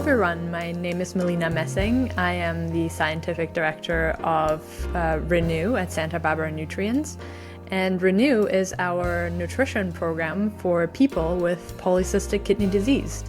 everyone, my name is Melina Messing. I am the Scientific Director of Renew at Santa Barbara Nutrients. And Renew is our nutrition program for people with polycystic kidney disease.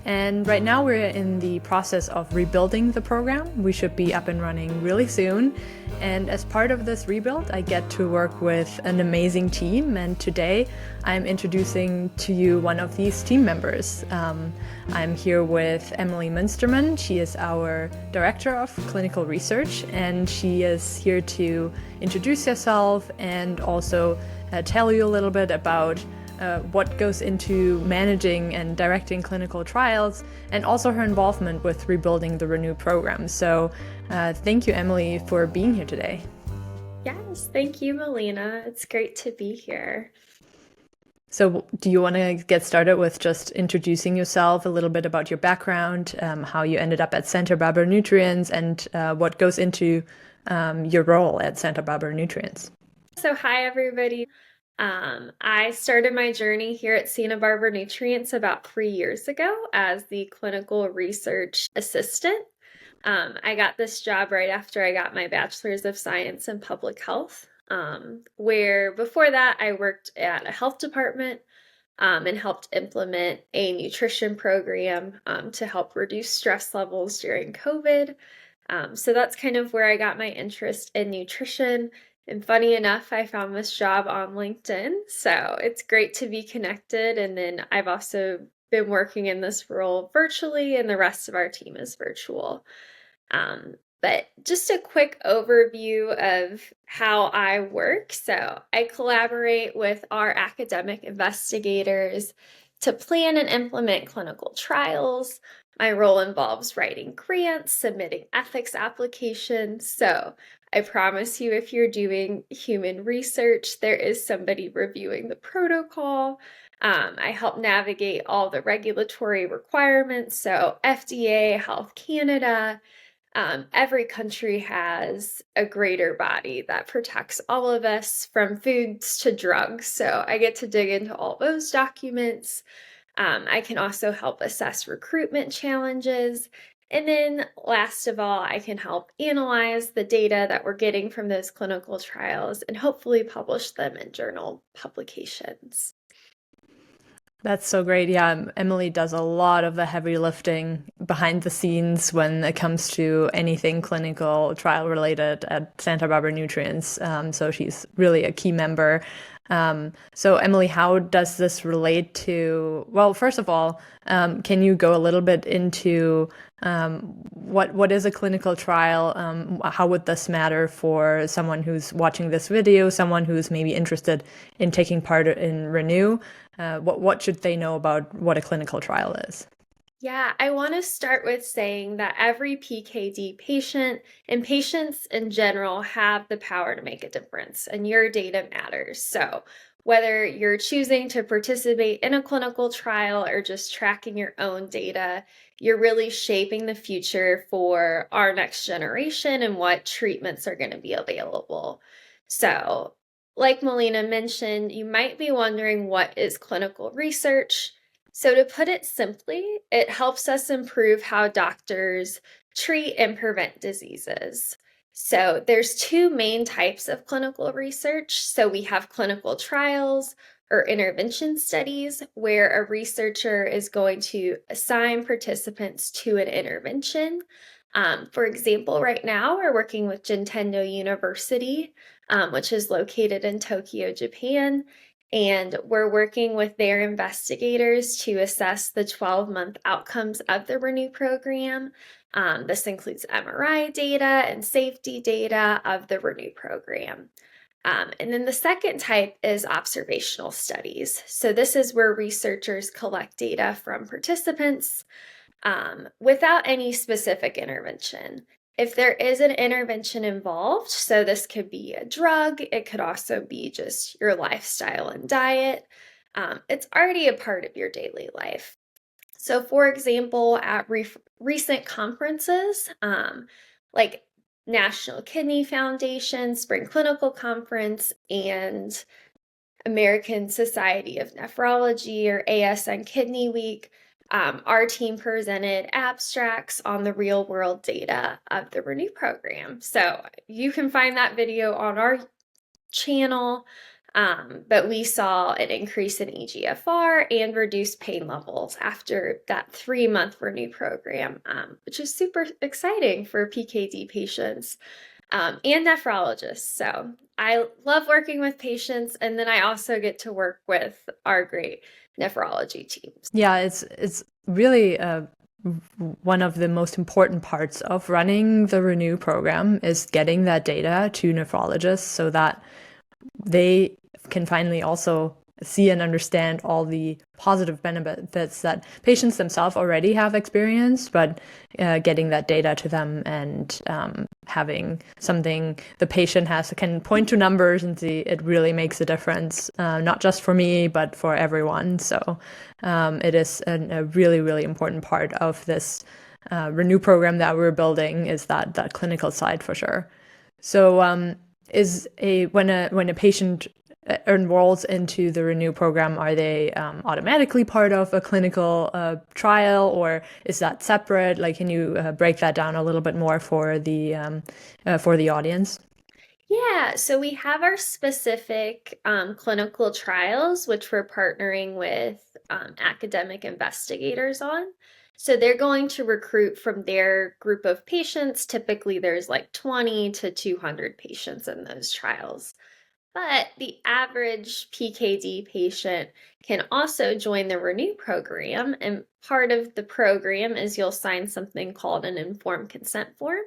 And right now we're in the process of rebuilding the program. We should be up and running really soon. And as part of this rebuild, I get to work with an amazing team. And today I'm introducing to you one of these team members. I'm here with Emily Muensterman. She is our Director of Clinical Research, and she is here to introduce herself and also tell you a little bit about what goes into managing and directing clinical trials, and also her involvement with rebuilding the Renew program. So thank you, Emily, for being here today. Yes, thank you, Melina. It's great to be here. So do you want to get started with just introducing yourself, a little bit about your background, how you ended up at Santa Barbara Nutrients, and what goes into your role at Santa Barbara Nutrients? So hi, everybody. I started my journey here at Santa Barbara Nutrients about 3 years ago as the clinical research assistant. I got this job right after I got my bachelor's of science in public health, where before that I worked at a health department and helped implement a nutrition program to help reduce stress levels during COVID. So that's kind of where I got my interest in nutrition. And funny enough, I found this job on LinkedIn, so it's great to be connected. And then I've also been working in this role virtually, and the rest of our team is virtual. But just a quick overview of how I work. So I collaborate with our academic investigators to plan and implement clinical trials. My role involves writing grants, submitting ethics applications. So I promise you, if you're doing human research, there is somebody reviewing the protocol. I help navigate all the regulatory requirements. So FDA, Health Canada, every country has a greater body that protects all of us from foods to drugs. So I get to dig into all those documents. I can also help assess recruitment challenges. And then last of all, I can help analyze the data that we're getting from those clinical trials and hopefully publish them in journal publications. That's so great. Yeah, Emily does a lot of the heavy lifting behind the scenes when it comes to anything clinical trial related at Santa Barbara Nutrients. So she's really a key member. So Emily, how does this relate to, well, first of all, can you go a little bit into what is a clinical trial? How would this matter for someone who's watching this video, someone who's maybe interested in taking part in Renew? What should they know about what a clinical trial is? Yeah, I want to start with saying that every PKD patient and patients in general have the power to make a difference, and your data matters. So, whether you're choosing to participate in a clinical trial or just tracking your own data, you're really shaping the future for our next generation and what treatments are going to be available. So, like Melina mentioned, you might be wondering, what is clinical research? So to put it simply, it helps us improve how doctors treat and prevent diseases. So there's two main types of clinical research. So we have clinical trials or intervention studies, where a researcher is going to assign participants to an intervention. For example, right now we're working with Jintendo University, which is located in Tokyo, Japan. And we're working with their investigators to assess the 12-month outcomes of the Renew program. This includes MRI data and safety data of the Renew program. And then the second type is observational studies. So this is where researchers collect data from participants without any specific intervention. If there is an intervention involved, so this could be a drug, it could also be just your lifestyle and diet, it's already a part of your daily life. So for example, at recent conferences, like National Kidney Foundation, Spring Clinical Conference, and American Society of Nephrology or ASN Kidney Week, our team presented abstracts on the real world data of the Renew program. So you can find that video on our channel. But we saw an increase in EGFR and reduced pain levels after that 3-month Renew program, which is super exciting for PKD patients and nephrologists. So I love working with patients, and then I also get to work with our great nephrology teams. Yeah, it's really one of the most important parts of running the Renew program is getting that data to nephrologists so that they can finally also see and understand all the positive benefits that patients themselves already have experienced, but getting that data to them and having something the patient can point to numbers and see it really makes a difference, not just for me, but for everyone. So it is a really, really important part of this Renew program that we're building is that clinical side for sure. So when a patient enrolls into the Renew program, are they automatically part of a clinical trial, or is that separate? Like, can you break that down a little bit more for the audience? Yeah, so we have our specific clinical trials, which we're partnering with academic investigators on. So they're going to recruit from their group of patients. Typically, there's like 20 to 200 patients in those trials. But the average PKD patient can also join the Renew program. And part of the program is you'll sign something called an informed consent form,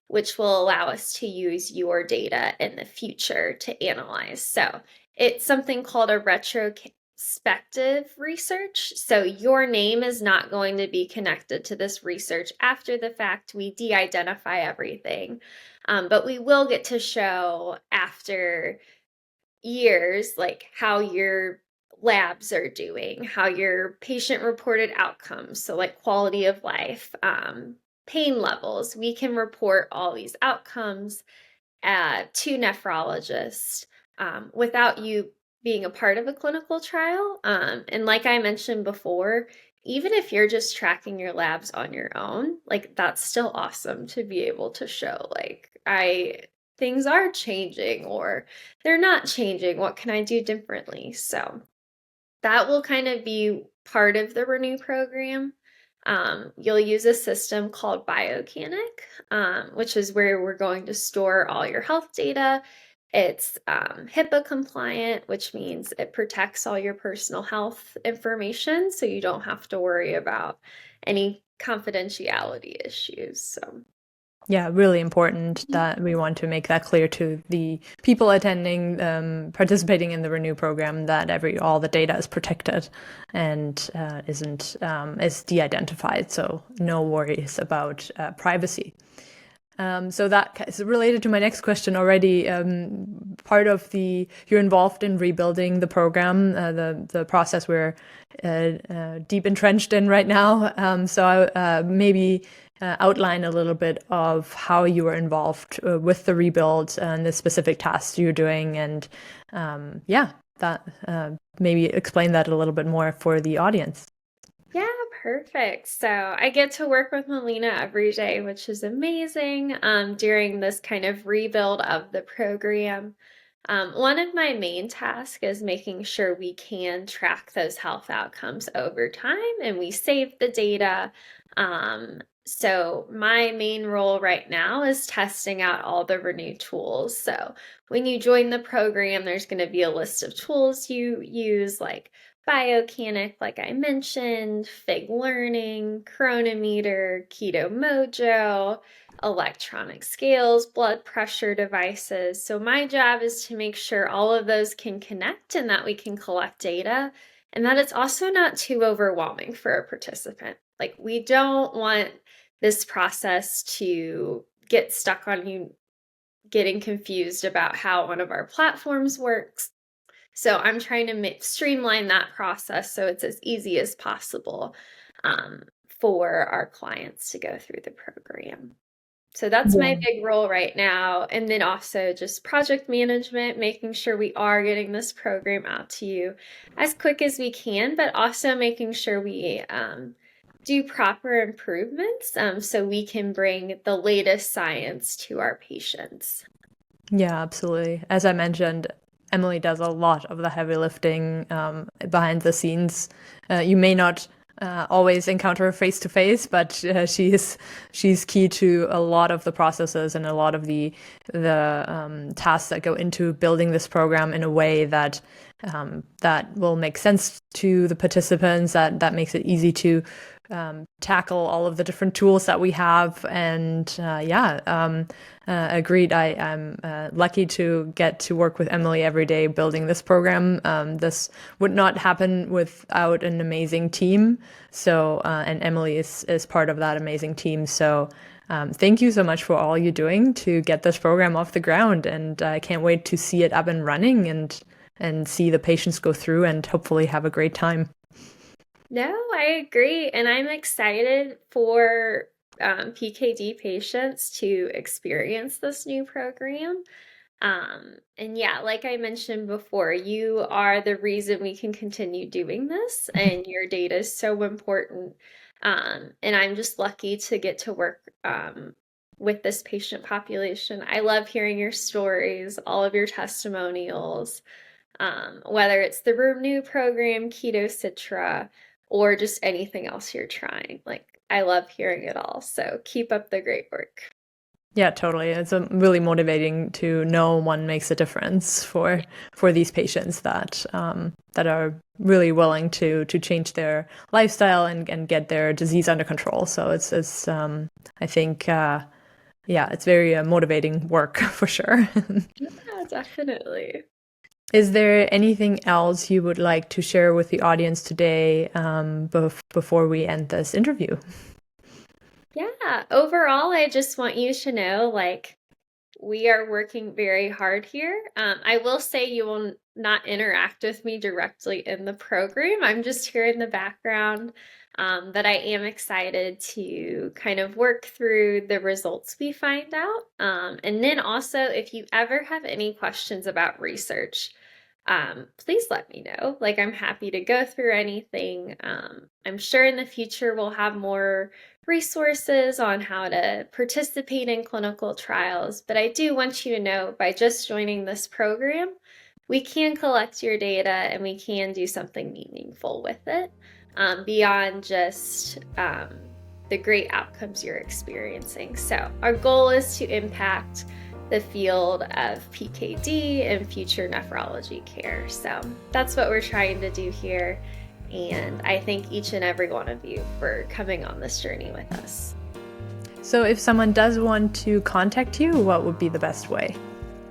which will allow us to use your data in the future to analyze. So it's something called a retrospective research. So your name is not going to be connected to this research after the fact. We de-identify everything, but we will get to show after years, like how your labs are doing, how your patient reported outcomes, so like quality of life, pain levels. We can report all these outcomes to nephrologists without you being a part of a clinical trial. And like I mentioned before, even if you're just tracking your labs on your own, like that's still awesome to be able to show, like, things are changing or they're not changing. What can I do differently? So that will kind of be part of the Renew program. You'll use a system called Biocanic, which is where we're going to store all your health data. It's HIPAA compliant, which means it protects all your personal health information, so you don't have to worry about any confidentiality issues. So Yeah, really important that we want to make that clear to the people attending, participating in the Renew program, that all the data is protected and is de-identified. So no worries about privacy. So that is related to my next question already. Part of you're involved in rebuilding the program, the process we're deep entrenched in right now. So maybe outline a little bit of how you were involved with the rebuild and the specific tasks you're doing, and maybe explain that a little bit more for the audience. yeah, perfect. So I get to work with Melina every day, which is amazing, during this kind of rebuild of the program. One of my main tasks is making sure we can track those health outcomes over time and we save the data. So my main role right now is testing out all the Renew tools. So when you join the program, there's going to be a list of tools you use, like Biocanic, like I mentioned, Fig Learning, Chronometer, Keto Mojo, electronic scales, blood pressure devices. So my job is to make sure all of those can connect and that we can collect data, and that it's also not too overwhelming for a participant. Like, we don't want this process to get stuck on you getting confused about how one of our platforms works. So I'm trying to streamline that process so it's as easy as possible for our clients to go through the program. So that's my big role right now. And then also just project management, making sure we are getting this program out to you as quick as we can, but also making sure we do proper improvements so we can bring the latest science to our patients. Yeah, absolutely. As I mentioned, Emily does a lot of the heavy lifting behind the scenes. You may not always encounter her face to face, but she's key to a lot of the processes and a lot of the tasks that go into building this program in a way that that will make sense to the participants. That makes it easy to tackle all of the different tools that we have. And agreed. I'm lucky to get to work with Emily every day building this program. This would not happen without an amazing team. So, and Emily is part of that amazing team. So, thank you so much for all you're doing to get this program off the ground. And I can't wait to see it up and running and see the patients go through and hopefully have a great time. No, I agree. And I'm excited for PKD patients to experience this new program. And yeah, like I mentioned before, you are the reason we can continue doing this, and your data is so important. And I'm just lucky to get to work with this patient population. I love hearing your stories, all of your testimonials, whether it's the Renew program, KetoCitra, or just anything else you're trying. Like, I love hearing it all. So keep up the great work. Yeah, totally. It's really motivating to know one makes a difference for these patients that that are really willing to change their lifestyle and get their disease under control. So it's I think it's very motivating work for sure. Yeah, definitely. Is there anything else you would like to share with the audience today before we end this interview? Yeah, overall, I just want you to know, like, we are working very hard here. I will say you will not interact with me directly in the program. I'm just here in the background, but I am excited to kind of work through the results we find out. And then also, if you ever have any questions about research, please let me know. Like, I'm happy to go through anything. I'm sure in the future we'll have more resources on how to participate in clinical trials, but I do want you to know, by just joining this program, we can collect your data and we can do something meaningful with it, beyond just the great outcomes you're experiencing. So our goal is to impact the field of PKD and future nephrology care. So that's what we're trying to do here. And I thank each and every one of you for coming on this journey with us. So if someone does want to contact you, what would be the best way?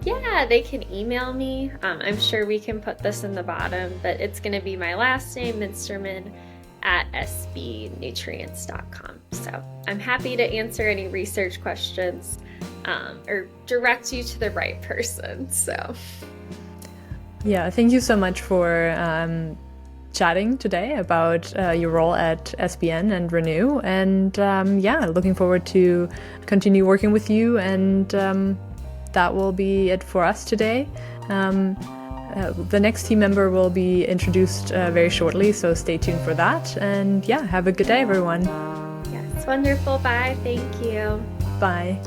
Yeah, they can email me. I'm sure we can put this in the bottom, but it's going to be my last name, Muensterman, at sbnutrients.com. So I'm happy to answer any research questions or direct you to the right person. So yeah, thank you so much for chatting today about your role at SBN and Renew, and looking forward to continue working with you, and that will be it for us today. The next team member will be introduced very shortly, so stay tuned for that, and have a good day, everyone. Yes, wonderful. Bye. Thank you. Bye.